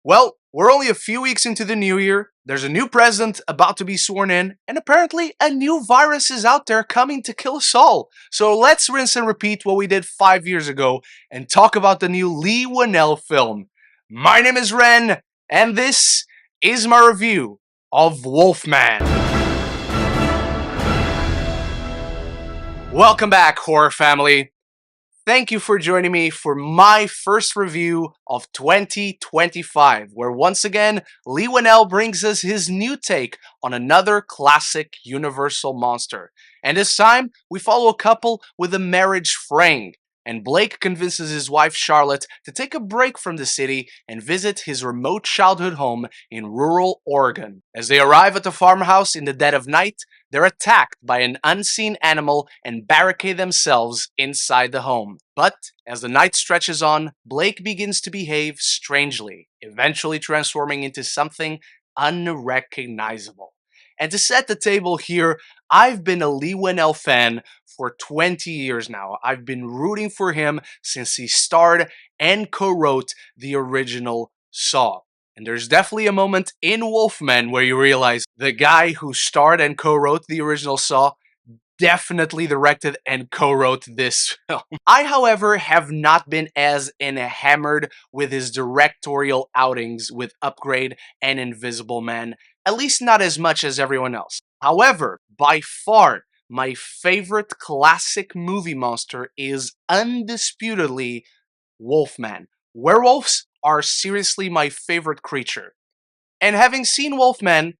Well, we're only a few weeks into the new year, there's a new president about to be sworn in, and apparently a new virus is out there coming to kill us all. So let's rinse and repeat what we did 5 years ago and talk about the new Lee Winnell film. My name is Ren, and this is my review of Wolfman. Welcome back, horror family. Thank you for joining me for my first review of 2025, where once again, Lee Winnell brings us his new take on another classic Universal monster. And this time, we follow a couple with a marriage fraying, and Blake convinces his wife Charlotte to take a break from the city and visit his remote childhood home in rural Oregon. As they arrive at the farmhouse in the dead of night, they're attacked by an unseen animal and barricade themselves inside the home. But as the night stretches on, Blake begins to behave strangely, eventually transforming into something unrecognizable. And to set the table here, I've been a Lee Winnell fan for 20 years now. I've been rooting for him since he starred and co-wrote the original Saw. And there's definitely a moment in Wolfman where you realize the guy who starred and co-wrote the original Saw definitely directed and co-wrote this film. I, however, have not been as enamored with his directorial outings with Upgrade and Invisible Man, at least not as much as everyone else. However, by far, my favorite classic movie monster is undisputedly Wolfman. Werewolves are seriously my favorite creature. And having seen Wolfman,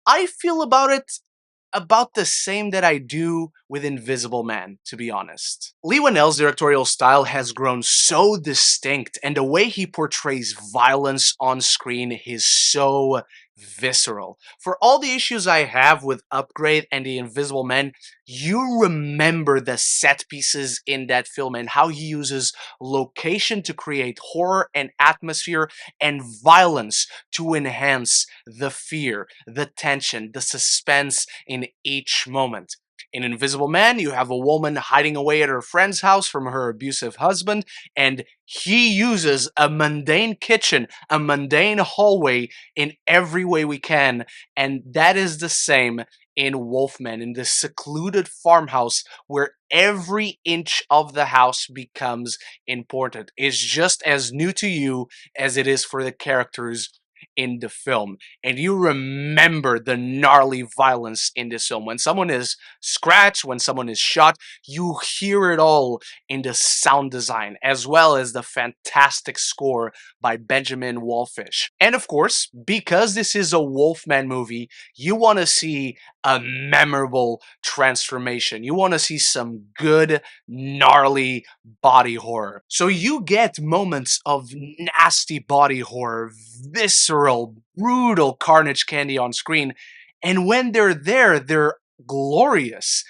I feel about the same that I do with Invisible Man, to be honest. Lee Winnell's directorial style has grown so distinct, and the way he portrays violence on screen is so visceral. For all the issues I have with Upgrade and The Invisible Man, you remember the set pieces in that film and how he uses location to create horror and atmosphere and violence to enhance the fear, the tension, the suspense in each moment. In Invisible Man, you have a woman hiding away at her friend's house from her abusive husband, and he uses a mundane kitchen, a mundane hallway in every way we can, and that is the same in Wolfman, in this secluded farmhouse where every inch of the house becomes important. It's just as new to you as it is for the characters in the film, and you remember the gnarly violence in this film. When someone is scratched, when someone is shot, you hear it all in the sound design, as well as the fantastic score by Benjamin Wallfish. And of course, because this is a Wolfman movie, you want to see a memorable transformation. You want to see some good, gnarly body horror. So you get moments of nasty body horror, visceral, brutal carnage candy on screen. And when they're there, they're glorious.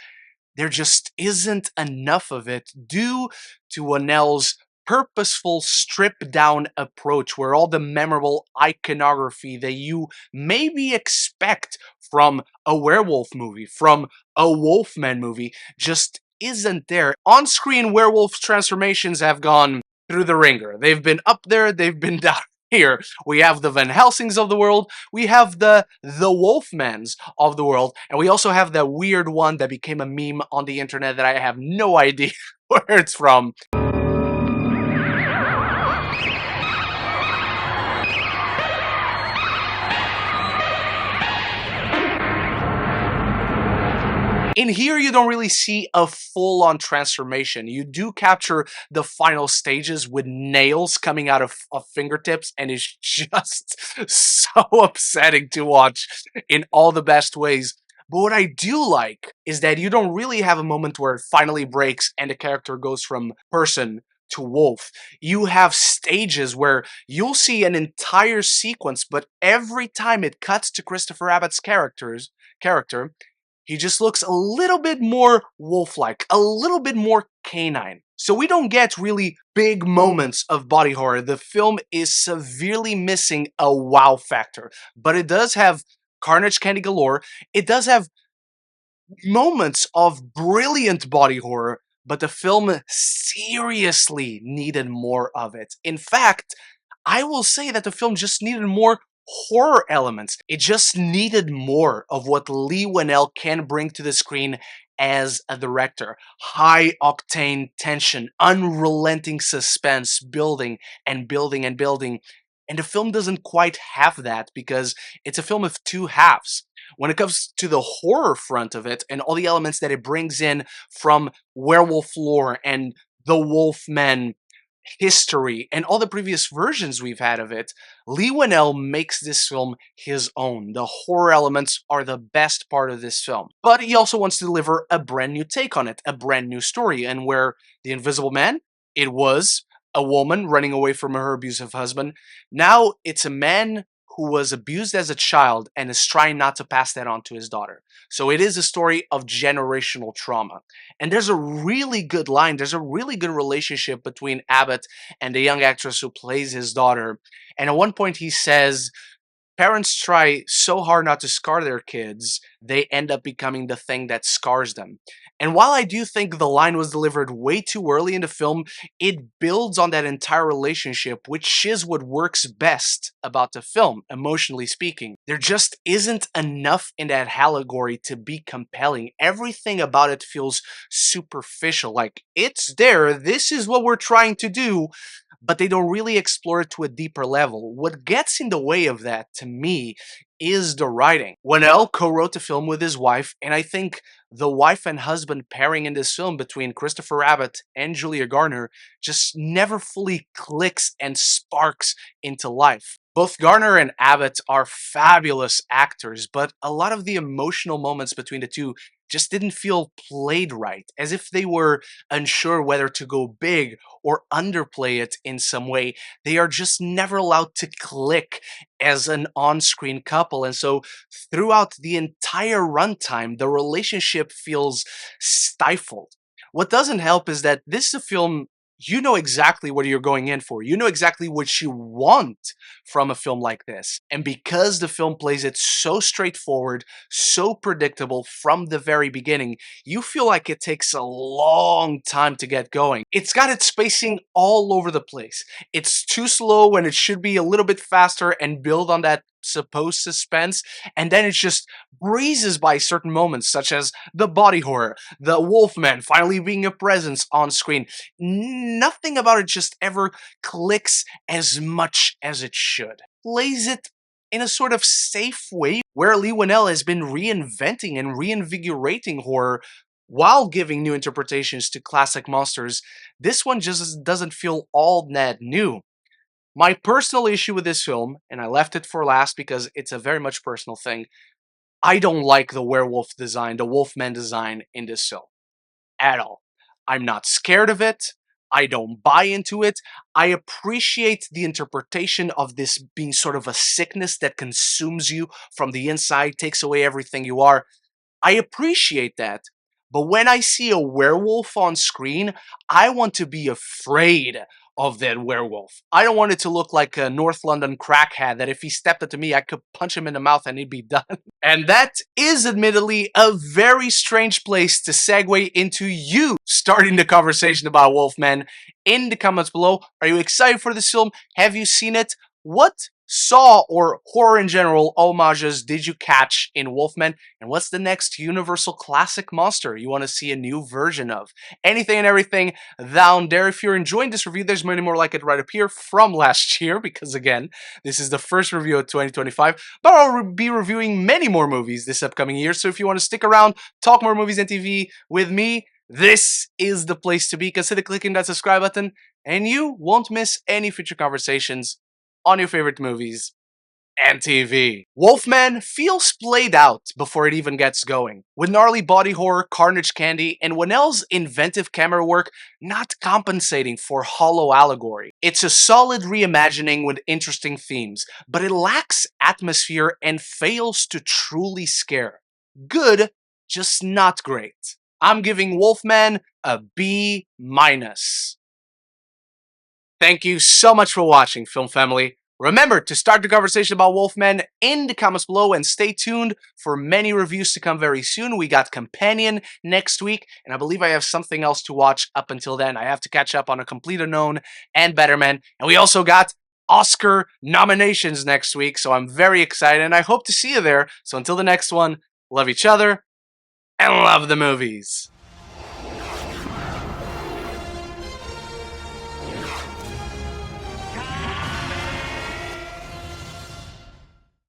There just isn't enough of it due to Winnell's purposeful stripped down approach where all the memorable iconography that you maybe expect from a werewolf movie, from a Wolfman movie, just isn't there. On-screen werewolf transformations have gone through the ringer. They've been up there, they've been down here. We have the Van Helsings of the world, we have the Wolfmans of the world, and we also have that weird one that became a meme on the internet that I have no idea where it's from. In here, you don't really see a full-on transformation. You do capture the final stages with nails coming out of fingertips, and it's just so upsetting to watch in all the best ways. But what I do like is that you don't really have a moment where it finally breaks and the character goes from person to wolf. You have stages where you'll see an entire sequence, but every time it cuts to Christopher Abbott's character, he just looks a little bit more wolf-like, a little bit more canine. So we don't get really big moments of body horror. The film is severely missing a wow factor, but it does have carnage candy galore. It does have moments of brilliant body horror, but the film seriously needed more of it. In fact, I will say that the film just needed more horror elements. It just needed more of what Lee Winnell can bring to the screen as a director. High octane tension, unrelenting suspense, building and building and building. And the film doesn't quite have that because it's a film of two halves. When it comes to the horror front of it and all the elements that it brings in from werewolf lore and the wolfman history and all the previous versions we've had of it, Lee Winnell makes this film his own. The horror elements are the best part of this film. But he also wants to deliver a brand new take on it, a brand new story, and where The Invisible Man, it was a woman running away from her abusive husband. Now it's a man who was abused as a child and is trying not to pass that on to his daughter. So it is a story of generational trauma. And there's a really good line, there's a really good relationship between Abbott and the young actress who plays his daughter. And at one point he says, parents try so hard not to scar their kids, they end up becoming the thing that scars them. And while I do think the line was delivered way too early in the film, it builds on that entire relationship, which is what works best about the film, emotionally speaking. There just isn't enough in that allegory to be compelling. Everything about it feels superficial, like, it's there, this is what we're trying to do, but they don't really explore it to a deeper level. What gets in the way of that, to me, is the writing. Winnell co-wrote the film with his wife, and I think the wife and husband pairing in this film between Christopher Abbott and Julia Garner just never fully clicks and sparks into life. Both Garner and Abbott are fabulous actors, but a lot of the emotional moments between the two just didn't feel played right, as if they were unsure whether to go big or underplay it in some way. They are just never allowed to click as an on-screen couple, and so throughout the entire runtime, the relationship feels stifled. What doesn't help is that this is a film you know exactly what you're going in for. You know exactly what you want from a film like this. And because the film plays it so straightforward, so predictable from the very beginning, you feel like it takes a long time to get going. It's got its spacing all over the place. It's too slow when it should be a little bit faster and build on that supposed suspense, and then it just breezes by certain moments, such as the body horror, the wolfman finally being a presence on screen. Nothing about it just ever clicks as much as it should. Plays it in a sort of safe way, where Lee Winnell has been reinventing and reinvigorating horror while giving new interpretations to classic monsters. This one just doesn't feel all that new. My personal issue with this film, and I left it for last because it's a very much personal thing, I don't like the werewolf design, the wolfman design in this film at all. I'm not scared of it. I don't buy into it. I appreciate the interpretation of this being sort of a sickness that consumes you from the inside, takes away everything you are. I appreciate that. But when I see a werewolf on screen, I want to be afraid of that werewolf. I don't want it to look like a North London crackhead that if he stepped up to me, I could punch him in the mouth and he'd be done. And that is admittedly a very strange place to segue into you starting the conversation about Wolfman. In the comments below, are you excited for this film? Have you seen it? What Saw or horror in general homages did you catch in Wolfman? And what's the next universal classic monster you want to see a new version of? Anything and everything down there. If you're enjoying this review, there's many more like it right up here from last year, because again, this is the first review of 2025, but I'll be reviewing many more movies this upcoming year. So if you want to stick around, talk more movies and TV with me, this is the place to be. Consider clicking that subscribe button and you won't miss any future conversations on your favorite movies and TV. Wolfman feels played out before it even gets going, with gnarly body horror, carnage candy, and Winnell's inventive camera work not compensating for hollow allegory. It's a solid reimagining with interesting themes, but it lacks atmosphere and fails to truly scare. Good, just not great. I'm giving Wolfman a B-. Thank you so much for watching, Film Family. Remember to start the conversation about Wolfman in the comments below and stay tuned for many reviews to come very soon. We got Companion next week, and I believe I have something else to watch up until then. I have to catch up on A Complete Unknown and Better Man, and we also got Oscar nominations next week, so I'm very excited and I hope to see you there. So until the next one, love each other and love the movies.